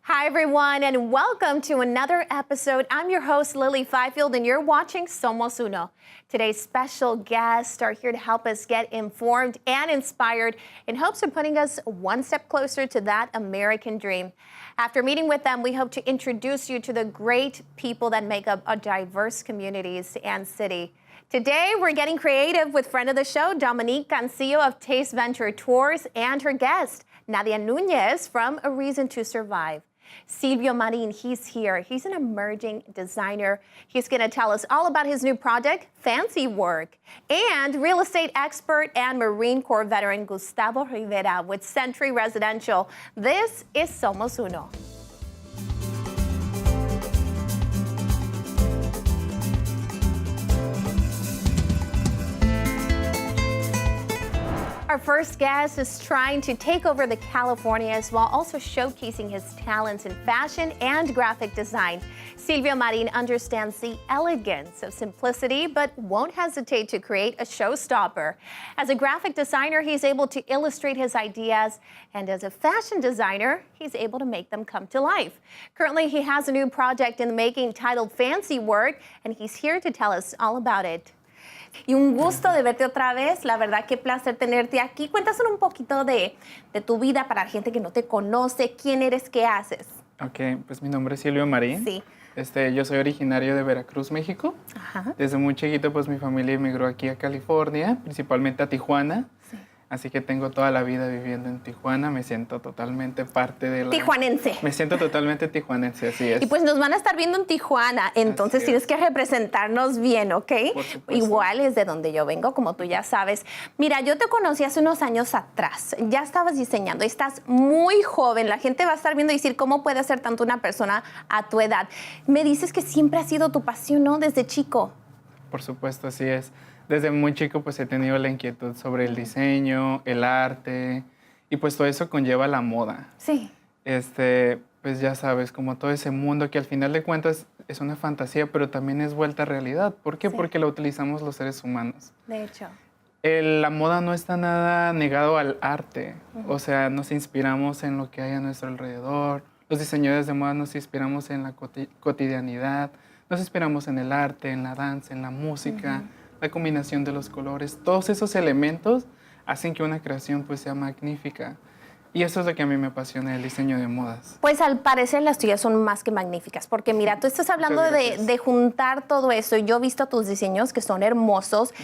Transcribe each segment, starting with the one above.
Hi, everyone, and welcome to another episode. I'm your host, Lili Fifield, and you're watching Somos Uno. Today's special guests are here to help us get informed and inspired in hopes of putting us one step closer to that American dream. After meeting with them, we hope to introduce you to the great people that make up a diverse communities and city. Today, we're getting creative with friend of the show, Dominique Cancio of Taste Venture Tours, and her guest, Nadia Nunez from A Reason to Survive. Silvio Marin, he's here. He's an emerging designer. He's going to tell us all about his new project, Fancy Work. And real estate expert and Marine Corps veteran Gustavo Rivera with Century Residential. This is Somos Uno. Our first guest is trying to take over the Californias while also showcasing his talents in fashion and graphic design. Silvio Marin understands the elegance of simplicity, but won't hesitate to create a showstopper. As a graphic designer, he's able to illustrate his ideas, and as a fashion designer, he's able to make them come to life. Currently, he has a new project in the making titled Fancy Work, and he's here to tell us all about it. Y un gusto de verte otra vez, la verdad qué placer tenerte aquí. Cuéntanos un poquito de tu vida para la gente que no te conoce, quién eres, qué haces. Ok, pues mi nombre es Silvio Marin. Sí. Yo soy originario de Veracruz, México. Ajá. Desde muy chiquito, pues mi familia emigró aquí a California, principalmente a Tijuana. Sí. Así que tengo toda la vida viviendo en Tijuana. Me siento totalmente parte de la... Tijuanense. Me siento totalmente tijuanense, así es. Y pues nos van a estar viendo en Tijuana, entonces tienes que representarnos bien, ¿ok? Por supuesto. Igual es de donde yo vengo, como tú ya sabes. Mira, yo te conocí hace unos años atrás. Ya estabas diseñando, estás muy joven. La gente va a estar viendo y decir, ¿cómo puede ser tanto una persona a tu edad? Me dices que siempre ha sido tu pasión, ¿no? Desde chico. Por supuesto, así es. Desde muy chico pues he tenido la inquietud sobre el diseño, el arte y pues todo eso conlleva la moda. Sí. Pues ya sabes, como todo ese mundo que al final de cuentas es una fantasía, pero también es vuelta a realidad. ¿Por qué? Sí. Porque la utilizamos los seres humanos. De hecho. La moda no está nada negado al arte. O sea, nos inspiramos en lo que hay a nuestro alrededor. Los diseñadores de moda nos inspiramos en la cotidianidad. Nos inspiramos en el arte, en la danza, en la música. La combinación de los colores, todos esos elementos hacen que una creación pues sea magnífica. Y eso es lo que a mí me apasiona del diseño de modas. Pues al parecer las tuyas son más que magníficas, porque mira, tú estás hablando de juntar todo eso. Yo he visto tus diseños que son hermosos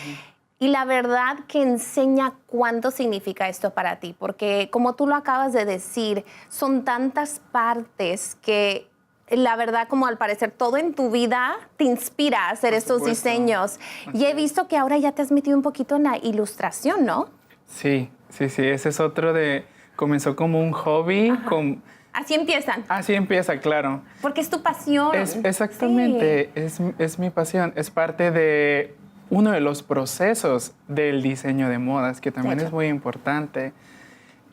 y la verdad que enseña cuánto significa esto para ti, porque como tú lo acabas de decir, son tantas partes que... La verdad, como al parecer todo en tu vida te inspira a hacer estos diseños. Y he visto que ahora ya te has metido un poquito en la ilustración, ¿no? Sí. Ese es otro comenzó como un hobby. Así empiezan. Así empieza, claro. Porque es tu pasión. Exactamente, sí. es mi pasión. Es parte de uno de los procesos del diseño de modas, que también es muy importante.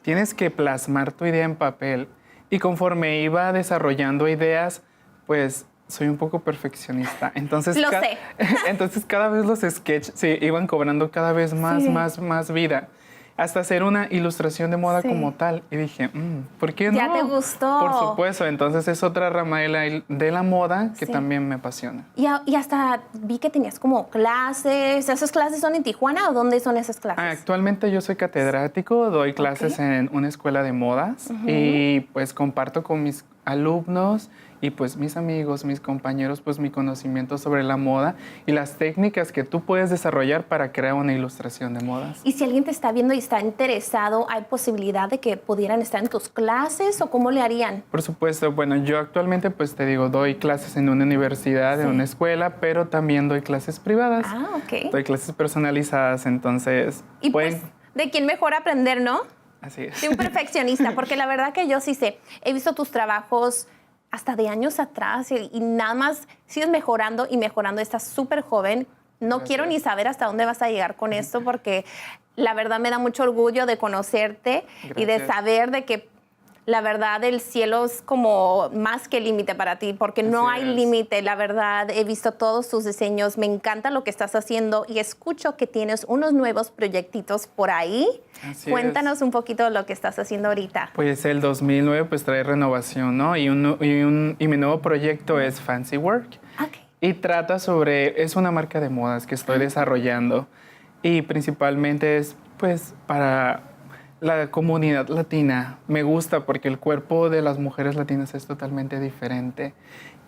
Tienes que plasmar tu idea en papel. Y conforme iba desarrollando ideas, pues soy un poco perfeccionista. Entonces, Lo sé. Entonces cada vez los sketches iban cobrando cada vez más vida. Hasta hacer una ilustración de moda como tal. Y dije, ¿por qué no? Ya te gustó. Por supuesto. Entonces es otra rama de la moda que también me apasiona. Y hasta vi que tenías como clases. ¿Esas clases son en Tijuana o dónde son esas clases? Actualmente yo soy catedrático, doy clases en una escuela de modas y pues comparto con mis alumnos y pues mis amigos, mis compañeros, pues mi conocimiento sobre la moda y las técnicas que tú puedes desarrollar para crear una ilustración de modas. Y si alguien te está viendo y está interesado, ¿hay posibilidad de que pudieran estar en tus clases o cómo le harían? Por supuesto, bueno, yo actualmente pues te digo, doy clases en una universidad, en una escuela, pero también doy clases privadas. Ah, ok. Doy clases personalizadas, entonces... Y pues, ¿de quién mejor aprender, no? Así es. De un perfeccionista, porque la verdad que yo sí sé, he visto tus trabajos hasta de años atrás y nada más sigues mejorando y mejorando. Estás súper joven. No quiero ni saber hasta dónde vas a llegar con esto porque la verdad me da mucho orgullo de conocerte y de saber de que la verdad, el cielo es como más que límite para ti, porque no hay límite. La verdad, he visto todos tus diseños. Me encanta lo que estás haciendo y escucho que tienes unos nuevos proyectitos por ahí. Cuéntanos un poquito de lo que estás haciendo ahorita. Pues el 2009 pues trae renovación, ¿no? Y mi nuevo proyecto es Fancy Work. Okay. Y trata es una marca de modas que estoy desarrollando. Y principalmente es pues para la comunidad latina. Me gusta porque el cuerpo de las mujeres latinas es totalmente diferente.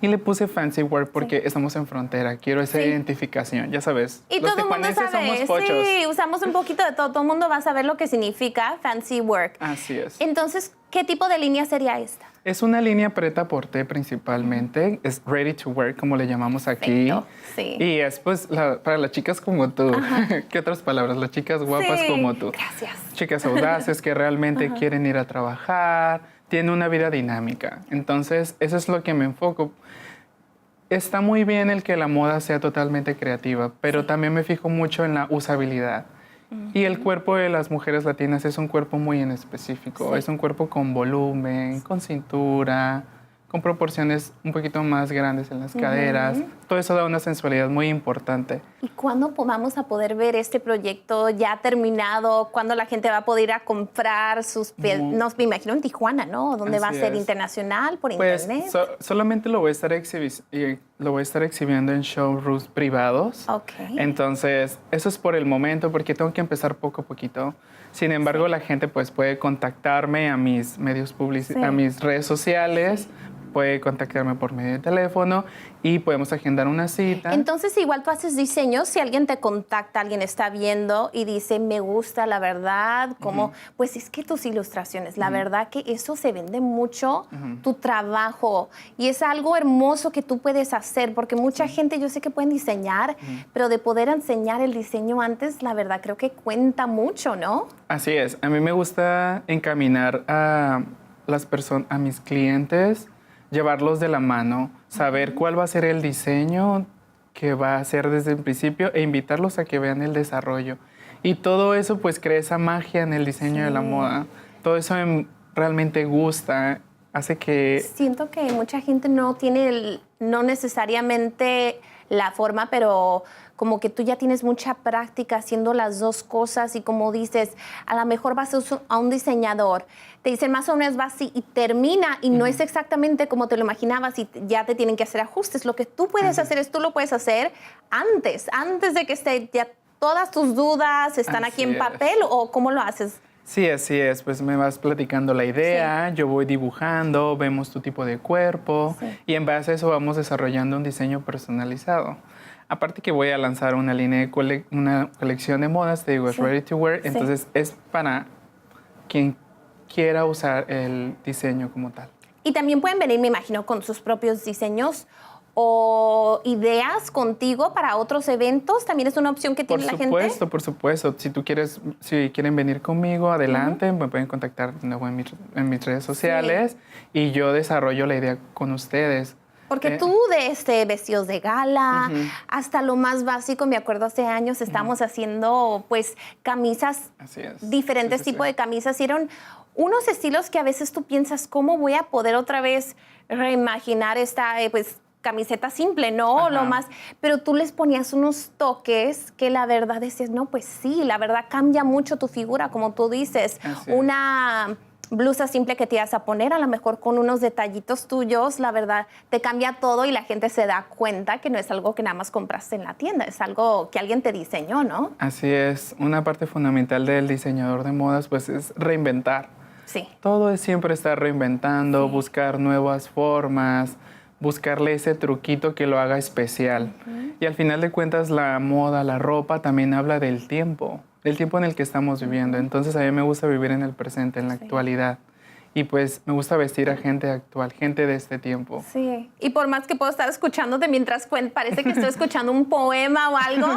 Y le puse Fancy Work porque estamos en frontera. Quiero esa identificación, ya sabes. Y todo el mundo sabe, somos pochos. sí, usamos un poquito de todo. Todo el mundo va a saber lo que significa Fancy Work. Así es. Entonces, ¿qué tipo de línea sería esta? Es una línea prêt-à-porter principalmente. Es ready to wear, como le llamamos aquí. Perfecto, sí. Y es pues para las chicas como tú. ¿Qué otras palabras? Las chicas guapas como tú. Gracias. Chicas audaces que realmente quieren ir a trabajar, tienen una vida dinámica. Entonces, eso es lo que me enfoco. Está muy bien el que la moda sea totalmente creativa, pero también me fijo mucho en la usabilidad. Y el cuerpo de las mujeres latinas es un cuerpo muy en específico. Es un cuerpo con volumen, con cintura, con proporciones un poquito más grandes en las caderas. Todo eso da una sensualidad muy importante. ¿Y cuándo vamos a poder ver este proyecto ya terminado? ¿Cuándo la gente va a poder ir a comprar sus pies? No, me imagino en Tijuana, ¿no? ¿Dónde va a ser? ¿Internacional? ¿Por internet? Solamente lo voy a estar exhibiendo en showrooms privados. Okay. Entonces, eso es por el momento, porque tengo que empezar poco a poquito. Sin embargo, la gente pues puede contactarme a mis medios a mis redes sociales, puede contactarme por medio de teléfono y podemos agendar una cita. Entonces, igual tú haces diseños, si alguien te contacta, alguien está viendo y dice, me gusta, la verdad, como, pues es que tus ilustraciones, la verdad que eso se vende mucho, tu trabajo, y es algo hermoso que tú puedes hacer, porque mucha gente, yo sé que pueden diseñar, pero de poder enseñar el diseño antes, la verdad creo que cuenta mucho, ¿no? Así es, a mí me gusta encaminar a a mis clientes, llevarlos de la mano, saber cuál va a ser el diseño que va a hacer desde el principio e invitarlos a que vean el desarrollo. Y todo eso pues crea esa magia en el diseño de la moda. Todo eso realmente gusta, hace que... Siento que mucha gente no tiene, no necesariamente la forma, pero como que tú ya tienes mucha práctica haciendo las dos cosas y como dices, a lo mejor vas a un diseñador, te dicen más o menos va así y termina y no es exactamente como te lo imaginabas y ya te tienen que hacer ajustes. Lo que tú puedes hacer es, tú lo puedes hacer antes de que esté ya todas tus dudas están aquí en papel o ¿cómo lo haces? Sí, así es. Pues me vas platicando la idea, yo voy dibujando, vemos tu tipo de cuerpo y en base a eso vamos desarrollando un diseño personalizado. Aparte que voy a lanzar una línea de una colección de modas, te digo, es ready to wear, entonces es para quien quiera usar el diseño como tal. Y también pueden venir, me imagino, con sus propios diseños o ideas contigo para otros eventos. También es una opción que tiene la gente. Por supuesto. Si quieren venir conmigo, adelante, me pueden contactar de nuevo en mis redes sociales y yo desarrollo la idea con ustedes. Porque tú de vestidos de gala hasta lo más básico, me acuerdo hace años estábamos haciendo pues camisas, diferentes tipos de camisas, y eran unos estilos que a veces tú piensas, ¿cómo voy a poder otra vez reimaginar esta pues camiseta simple, ¿no? Lo más, pero tú les ponías unos toques que la verdad decías, no, pues sí, la verdad cambia mucho tu figura, como tú dices. Una blusa simple que te ibas a poner, a lo mejor con unos detallitos tuyos, la verdad, te cambia todo y la gente se da cuenta que no es algo que nada más compraste en la tienda, es algo que alguien te diseñó, ¿no? Así es. Una parte fundamental del diseñador de modas, pues, es reinventar. Sí. Todo es siempre estar reinventando, buscar nuevas formas, buscarle ese truquito que lo haga especial. Y al final de cuentas, la moda, la ropa, también habla del tiempo en el que estamos viviendo. Entonces, a mí me gusta vivir en el presente, en la actualidad. Y pues me gusta vestir a gente actual, gente de este tiempo. Sí, y por más que puedo estar escuchándote mientras parece que estoy escuchando un poema o algo,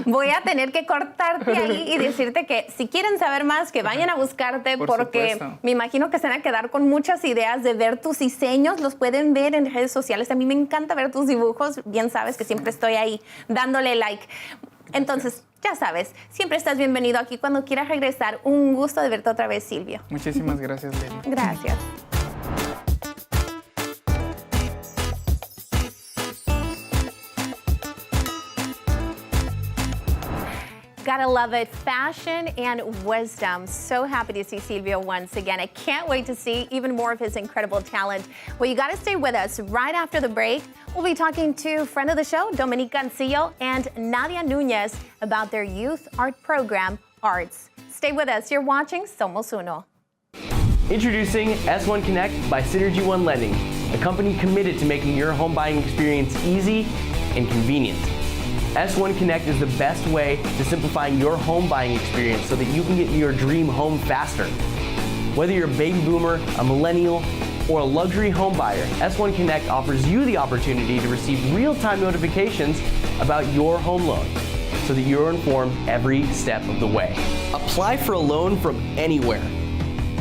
voy a tener que cortarte ahí y decirte que si quieren saber más, que vayan a buscarte, porque me imagino que se van a quedar con muchas ideas de ver tus diseños, los pueden ver en redes sociales. A mí me encanta ver tus dibujos, bien sabes que siempre estoy ahí dándole like. Entonces, ya sabes, siempre estás bienvenido aquí cuando quieras regresar. Un gusto de verte otra vez, Silvio. Muchísimas gracias, Lili. Gracias. Gotta love it. Fashion and wisdom. So happy to see Silvio once again. I can't wait to see even more of his incredible talent. Well, you gotta stay with us. Right after the break, we'll be talking to friend of the show, Dominique Cancio and Nadia Nunez about their youth art program, Arts. Stay with us. You're watching Somos Uno. Introducing S1 Connect by Synergy One Lending, a company committed to making your home buying experience easy and convenient. S1 Connect is the best way to simplifying your home buying experience so that you can get your dream home faster. Whether you're a baby boomer, a millennial, or a luxury home buyer, S1 Connect offers you the opportunity to receive real-time notifications about your home loan so that you're informed every step of the way. Apply for a loan from anywhere.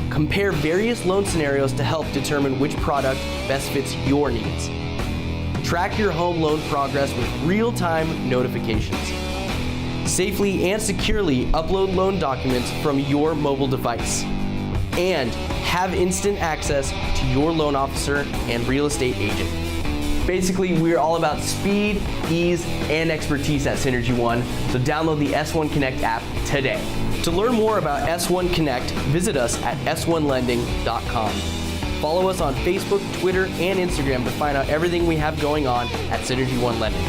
Compare various loan scenarios to help determine which product best fits your needs. Track your home loan progress with real-time notifications. Safely and securely upload loan documents from your mobile device. And have instant access to your loan officer and real estate agent. Basically, we're all about speed, ease, and expertise at Synergy One, so download the S1 Connect app today. To learn more about S1 Connect, visit us at s1lending.com. Follow us on Facebook, Twitter, and Instagram to find out everything we have going on at Synergy One Lending.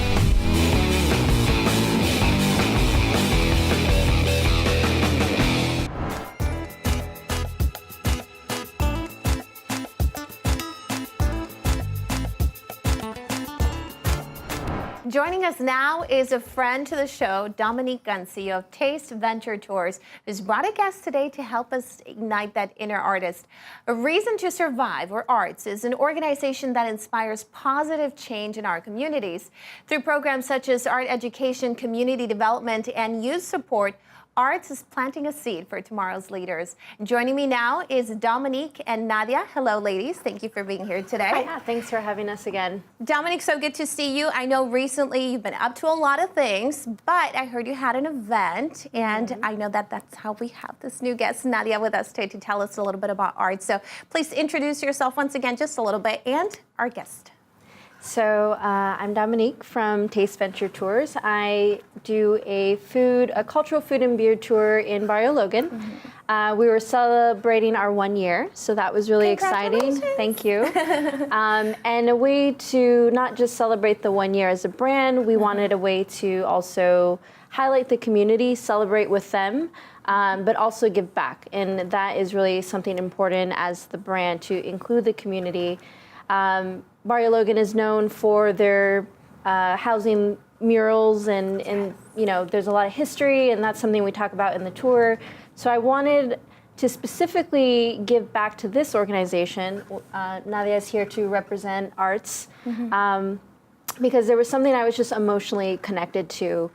Joining us now is a friend to the show, Dominique Cancio of Taste Venture Tours, who's brought a guest today to help us ignite that inner artist. A Reason to Survive, or ARTS, is an organization that inspires positive change in our communities. Through programs such as art education, community development, and youth support, ARTS is planting a seed for tomorrow's leaders. Joining me now is Dominique and Nadia. Hello, ladies. Thank you for being here today. Yeah, thanks for having us again. Dominique, so good to see you. I know recently you've been up to a lot of things, but I heard you had an event, and I know that that's how we have this new guest, Nadia, with us today to tell us a little bit about art. So please introduce yourself once again, just a little bit, and our guest. So I'm Dominique from Taste Venture Tours. I do a cultural food and beer tour in Barrio Logan. We were celebrating our 1 year, so that was really exciting. Thank you. And a way to not just celebrate the 1 year as a brand, we wanted a way to also highlight the community, celebrate with them, but also give back. And that is really something important as the brand, to include the community. Barrio Logan is known for their housing murals, and you know, there's a lot of history, and that's something we talk about in the tour. So I wanted to specifically give back to this organization. Nadia is here to represent Arts, because there was something I was just emotionally connected to.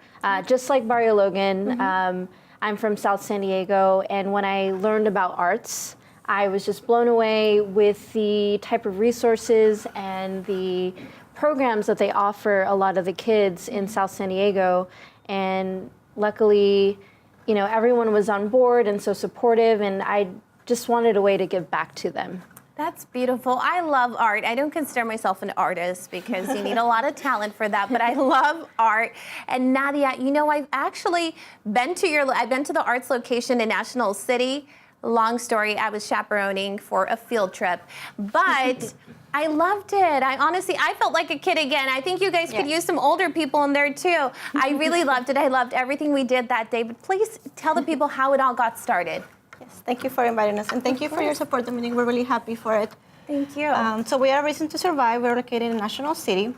Just like Barrio Logan, I'm from South San Diego, and when I learned about Arts, I was just blown away with the type of resources and the programs that they offer a lot of the kids in South San Diego. And luckily, you know, everyone was on board and so supportive, and I just wanted a way to give back to them. That's beautiful. I love art. I don't consider myself an artist because you need a lot of talent for that, but I love art. And Nadia, you know, I've actually been to the arts location in National City. Long story, I was chaperoning for a field trip, but I loved it. I felt like a kid again. I think you guys could use some older people in there too. I really loved it. I loved everything we did that day, but please tell the people how it all got started. Yes, thank you for inviting us, and thank you for your support, Dominique. We're really happy for it. Thank you. So we are Reason to Survive. We're located in National City,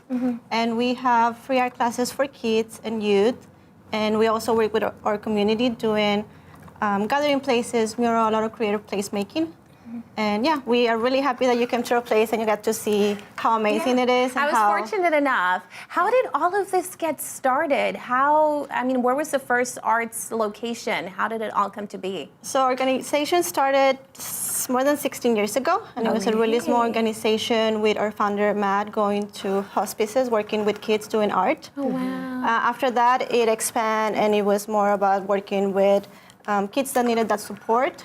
and we have free art classes for kids and youth, and we also work with our community doing gathering places, mural, a lot of creative placemaking. And yeah, we are really happy that you came to our place and you got to see how amazing it is. And I was fortunate enough. How did all of this get started? Where was the first arts location? How did it all come to be? So organization started more than 16 years ago, and it was a really small organization with our founder, Matt, going to hospices, working with kids doing art. Oh, wow. After that, it expanded, and it was more about working with kids that needed that support.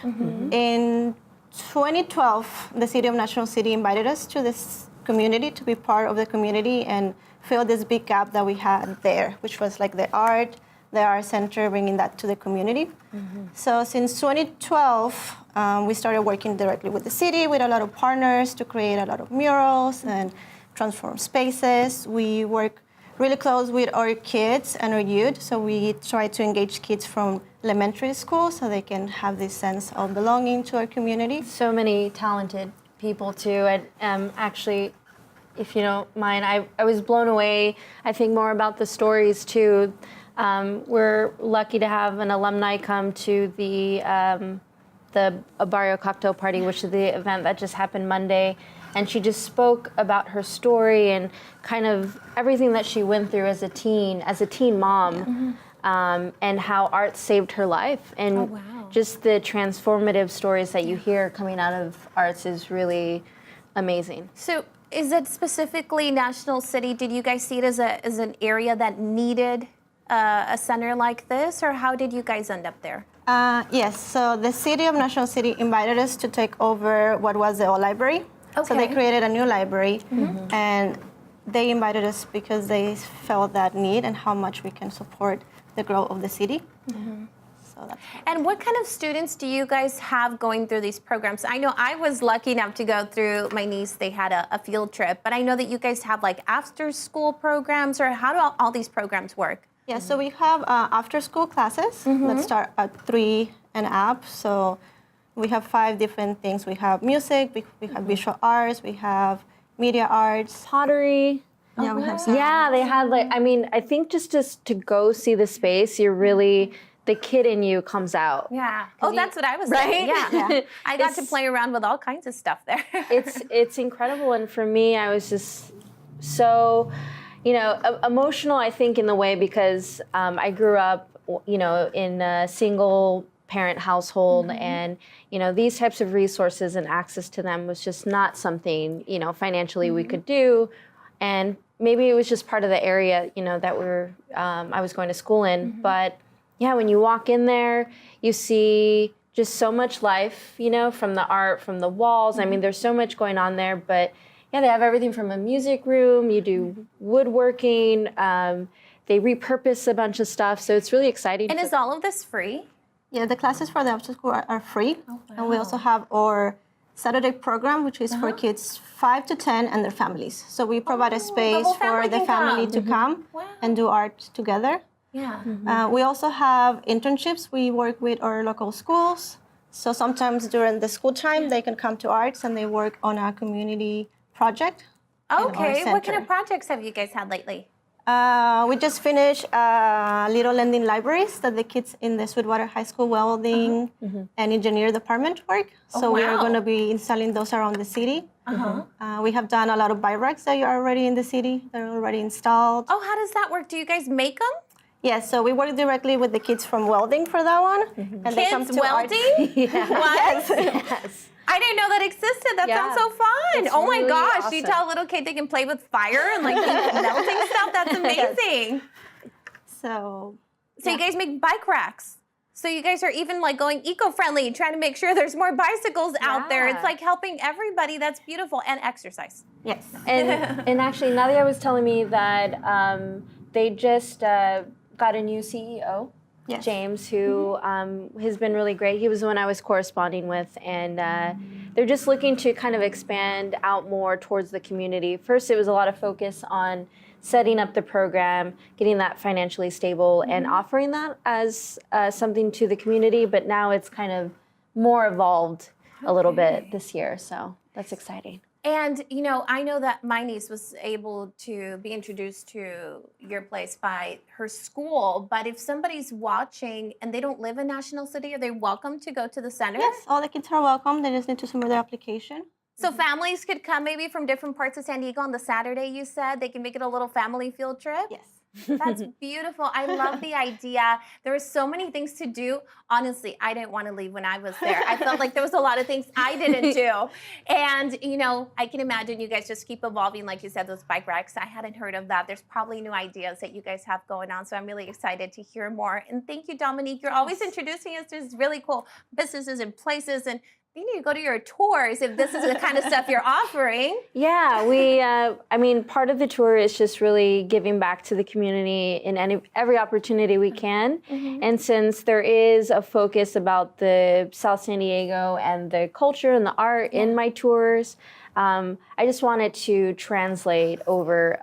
In 2012, the city of National City invited us to this community to be part of the community and fill this big gap that we had there, which was like the art, the art center, bringing that to the community. So since 2012, we started working directly with the city, with a lot of partners to create a lot of murals and transform spaces. We work really close with our kids and our youth, so we try to engage kids from elementary school so they can have this sense of belonging to our community. So many talented people too, and actually, if you don't mind, I was blown away, I think, more about the stories too. We're lucky to have an alumni come to the Barrio Cocktail Party, which is the event that just happened Monday. And she just spoke about her story and kind of everything that she went through as a teen mom, and how art saved her life. And just the transformative stories that you hear coming out of arts is really amazing. So is it specifically National City? Did you guys see it as an area that needed a center like this, or how did you guys end up there? Yes, so the city of National City invited us to take over what was the old library. Okay. So they created a new library, and they invited us because they felt that need and how much we can support the growth of the city. So that's And what kind of students do you guys have going through these programs? I know I was lucky enough to go through, my niece, they had a field trip, but I know that you guys have like after school programs, or how do all these programs work? Yeah, so we have after school classes that start at 3 and up. So we have 5 different things. We have music, we have visual arts, we have media arts. Pottery. Yeah, we have some. Yeah, they had I think just to go see the space, you're really, the kid in you comes out. Yeah. Oh, that's what I was saying. Right? Yeah. I got to play around with all kinds of stuff there. It's incredible, and for me, I was just so, emotional, I think, in the way, because I grew up, in a single parent household, and these types of resources and access to them was just not something financially we could do, and maybe it was just part of the area that I was going to school in. But yeah, when you walk in there, you see just so much life, from the art, from the walls. I mean, there's so much going on there, but yeah, they have everything from a music room, you do woodworking, they repurpose a bunch of stuff, so it's really exciting. And is all of this free? Yeah, the classes for the after school are free. And we also have our Saturday program, which is for kids 5 to 10 and their families. So we provide a space whole for family the can family come. to come and do art together. Yeah. We also have internships. We work with our local schools. So sometimes during the school time, they can come to arts and they work on a community project. Okay. What kind of projects have you guys had lately? We just finished little lending libraries that the kids in the Sweetwater High School welding and engineer department work. So we are going to be installing those around the city. We have done a lot of bike racks that are already in the city. They're already installed. Oh, how does that work? Do you guys make them? Yes, so we work directly with the kids from welding for that one. And they come Kids to welding? What? Yes. I didn't know that existed. That sounds so fun. It's Oh my really gosh. awesome. You tell a little kid they can play with fire and like keep melting stuff? That's amazing. So You guys make bike racks. So you guys are even like going eco-friendly, trying to make sure there's more bicycles out there. It's like helping everybody. That's beautiful. And exercise. yes. And actually, Nadia was telling me that they just got a new CEO, James, who has been really great. He was the one I was corresponding with, and they're just looking to kind of expand out more towards the community. First, it was a lot of focus on setting up the program, getting that financially stable, and offering that as something to the community, but now it's kind of more evolved a little bit this year, so that's exciting. And, I know that my niece was able to be introduced to your place by her school, but if somebody's watching and they don't live in National City, are they welcome to go to the center? Yes, all the kids are welcome. They just need to submit their application. So families could come maybe from different parts of San Diego on the Saturday, you said? They can make it a little family field trip? Yes. That's beautiful. I love the idea. There were so many things to do. Honestly, I didn't want to leave when I was there. I felt like there was a lot of things I didn't do. And, I can imagine you guys just keep evolving. Like you said, those bike racks, I hadn't heard of that. There's probably new ideas that you guys have going on. So I'm really excited to hear more. And thank you, Dominique. You're always introducing us to these really cool businesses and places. And You need to go to your tours if this is the kind of stuff you're offering. Yeah, I mean, part of the tour is just really giving back to the community in every opportunity we can. And since there is a focus about the South San Diego and the culture and the art in my tours, I just wanted to translate over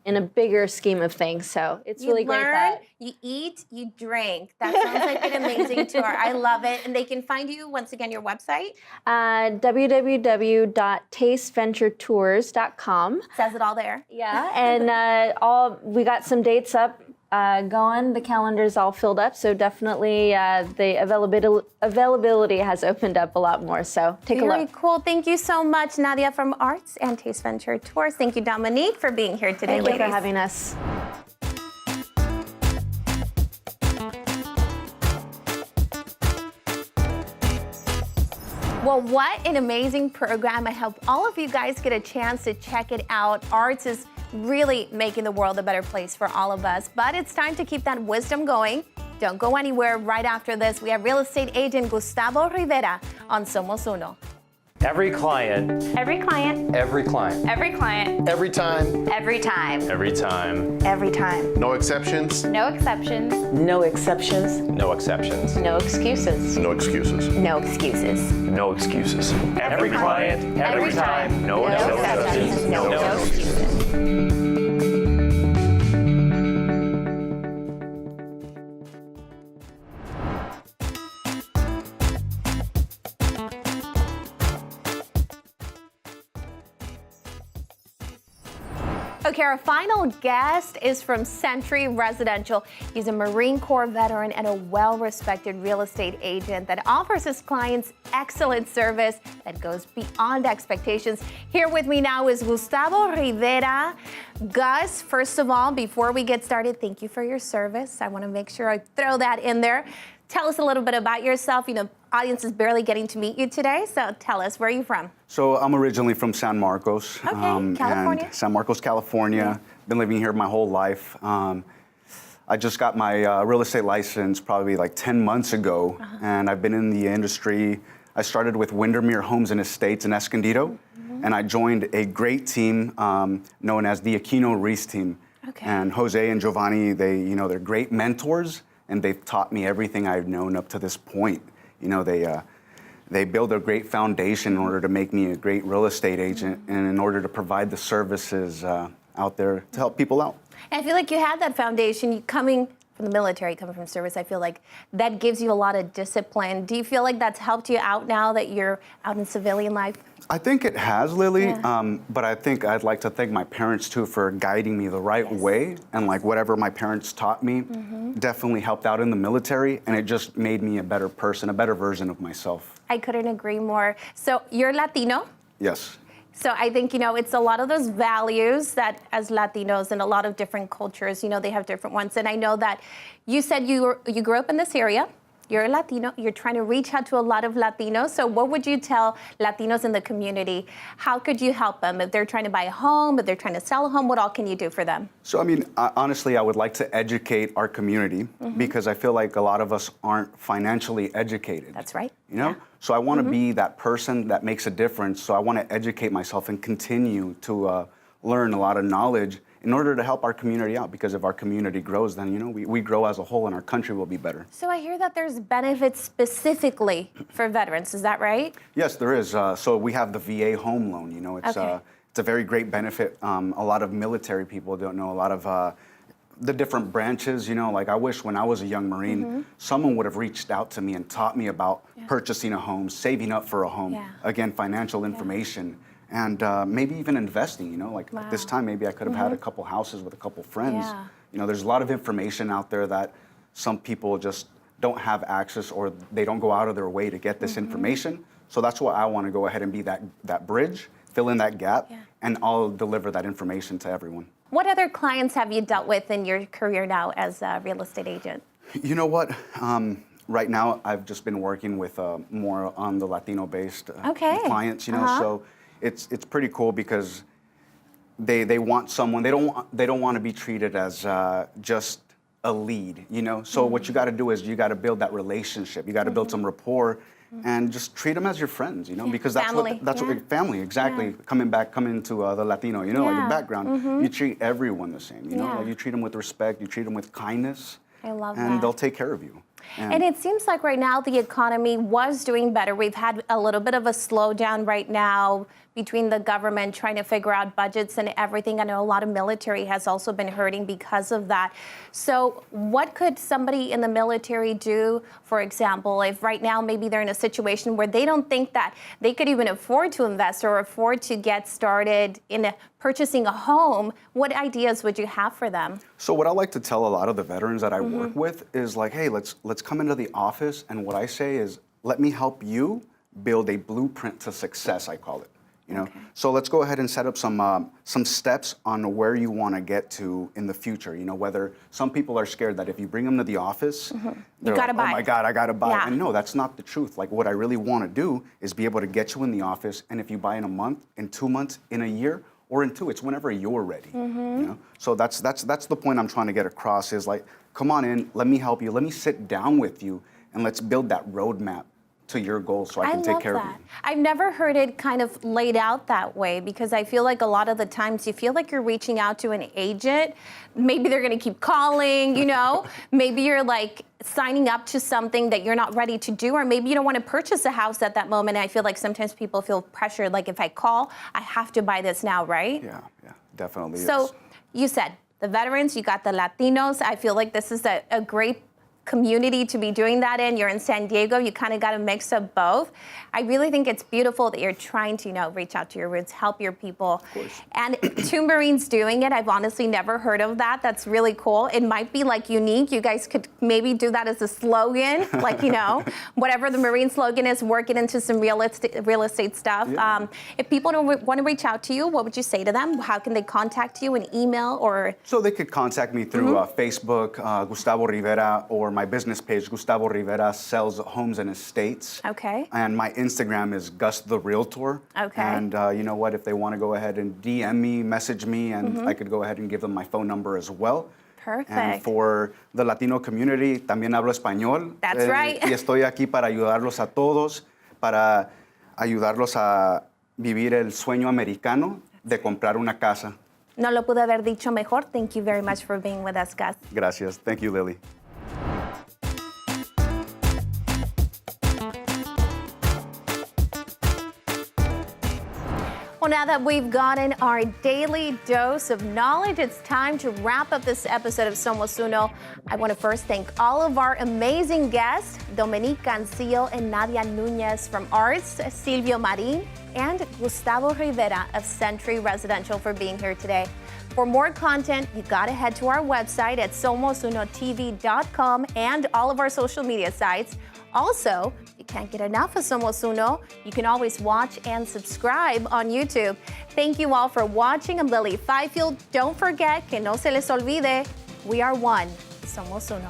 in a bigger scheme of things. So it's really great that you eat, you drink. That sounds like an amazing tour. I love it. And they can find you, once again, your website? www.tasteventuretours.com. Says it all there. Yeah, and we got some dates up going. The calendar's all filled up, so definitely the availability has opened up a lot more. So take a look. Very cool. Thank you so much, Nadia from Arts and Taste Venture Tours. Thank you, Dominique, for being here today. Thank you for having us. Well, what an amazing program. I hope all of you guys get a chance to check it out. Arts is really making the world a better place for all of us, but it's time to keep that wisdom going. Don't go anywhere. Right after this, we have real estate agent Gustavo Rivera on Somos Uno. Every client. Every client. Every client. Every client. Every time. Every time. Every time. Every time. No exceptions. No exceptions. No exceptions. No exceptions. No excuses. No excuses. No excuses. No excuses. Every client. Every time. No exceptions. No excuses. Okay, our final guest is from Century Residential. He's a Marine Corps veteran and a well-respected real estate agent that offers his clients excellent service that goes beyond expectations. Here with me now is Gustavo Rivera. Gus, first of all, before we get started, thank you for your service. I want to make sure I throw that in there. Tell us a little bit about yourself. You know, audience is barely getting to meet you today, so tell us, where are you from? So I'm originally from San Marcos. Okay, California. And San Marcos, California. Been living here my whole life. I just got my real estate license probably like 10 months ago, and I've been in the industry. I started with Windermere Homes and Estates in Escondido, and I joined a great team known as the Aquino Reese team. Okay. And Jose and Giovanni, they're great mentors, and they've taught me everything I've known up to this point. You know, they build a great foundation in order to make me a great real estate agent and in order to provide the services out there to help people out. And I feel like you had that foundation coming from the military, coming from service. I feel like that gives you a lot of discipline. Do you feel like that's helped you out now that you're out in civilian life? I think it has, Lily, but I think I'd like to thank my parents too for guiding me the right way, and like whatever my parents taught me definitely helped out in the military, and it just made me a better person, a better version of myself. I couldn't agree more. So you're Latino? Yes. So I think, you know, it's a lot of those values that as Latinos in a lot of different cultures, you know, they have different ones. And I know that you said you grew up in this area. You're a Latino. You're trying to reach out to a lot of Latinos. So what would you tell Latinos in the community? How could you help them? If they're trying to buy a home, if they're trying to sell a home, what all can you do for them? So, I mean, honestly, I would like to educate our community because I feel like a lot of us aren't financially educated. That's right. You know? So I want to be that person that makes a difference. So I want to educate myself and continue to learn a lot of knowledge in order to help our community out, because if our community grows, then, you know, we grow as a whole and our country will be better. So I hear that there's benefits specifically for veterans. Is that right? Yes, there is. So we have the VA home loan. You know, it's it's a very great benefit. A lot of military people don't know a lot of the different branches. You know, like I wish when I was a young Marine, someone would have reached out to me and taught me about purchasing a home, saving up for a home, again, financial information. And maybe even investing, you know, like at this time, maybe I could have had a couple houses with a couple friends. You know, there's a lot of information out there that some people just don't have access, or they don't go out of their way to get this information. So that's why I want to go ahead and be that bridge, fill in that gap, and I'll deliver that information to everyone. What other clients have you dealt with in your career now as a real estate agent? You know what? Right now, I've just been working with more on the Latino-based clients, you know, so it's pretty cool because they want someone, they don't want to be treated as just a lead, you know? So what you got to do is you got to build that relationship. You got to build some rapport, and just treat them as your friends, you know, because that's Family, what family, exactly. Coming to the Latino, you know, like your background, you treat everyone the same, you know, like you treat them with respect, you treat them with kindness, I love and that. they'll take care of you. And it seems like right now the economy was doing better. We've had a little bit of a slowdown right now between the government trying to figure out budgets and everything. I know a lot of military has also been hurting because of that. So what could somebody in the military do, for example, if right now maybe they're in a situation where they don't think that they could even afford to invest or afford to get started in purchasing a home? What ideas would you have for them? So what I like to tell a lot of the veterans that I work with is like, hey, let's come into the office, and what I say is, let me help you build a blueprint to success, I call it. You know, so let's go ahead and set up some steps on where you want to get to in the future. You know, whether some people are scared that if you bring them to the office, they're like, oh my God, I gotta buy. Yeah. And no, that's not the truth. Like what I really want to do is be able to get you in the office, and if you buy in a month, in 2 months, in a year, or in 2, it's whenever you're ready. You know, so that's the point I'm trying to get across. Is like, come on in, let me help you, let me sit down with you, and let's build that roadmap to your goals so I can take care of you. I've never heard it kind of laid out that way, because I feel like a lot of the times you feel like you're reaching out to an agent. Maybe they're going to keep calling, you know. Maybe you're like signing up to something that you're not ready to do, or maybe you don't want to purchase a house at that moment. I feel like sometimes people feel pressured, like if I call, I have to buy this now, right? Yeah, definitely. So you said the veterans, you got the Latinos. I feel like this is a great community to be doing that in. You're in San Diego, you kind of got a mix of both. I really think it's beautiful that you're trying to, you know, reach out to your roots, help your people. Of course. And 2 Marines doing it, I've honestly never heard of that. That's really cool. It might be like unique. You guys could maybe do that as a slogan, like, you know, whatever the Marine slogan is, work it into some real estate stuff. Yeah. If people don't want to reach out to you, what would you say to them? How can they contact you, an email or? So they could contact me through Facebook, Gustavo Rivera, or my business page, Gustavo Rivera Sells Homes and Estates. Okay. And my Instagram is Gus the Realtor. Okay. And you know what? If they want to go ahead and DM me, message me, and I could go ahead and give them my phone number as well. Perfect. And for the Latino community, también hablo español. That's right. Y estoy aquí para ayudarlos a todos, para ayudarlos a vivir el sueño americano de comprar una casa. No lo pude haber dicho mejor. Thank you very much for being with us, Gus. Gracias. Thank you, Lily. Well, now that we've gotten our daily dose of knowledge, it's time to wrap up this episode of Somos Uno. I want to first thank all of our amazing guests, Dominique, Cancio, and Nadia Nunez from Arts, Silvio, Marin, and Gustavo Rivera of Century Residential for being here today. For more content, you got to head to our website at somosunotv.com and all of our social media sites. Also, if you can't get enough of Somos Uno, you can always watch and subscribe on YouTube. Thank you all for watching. I'm Lili Fifield. Don't forget, que no se les olvide, we are one. Somos Uno.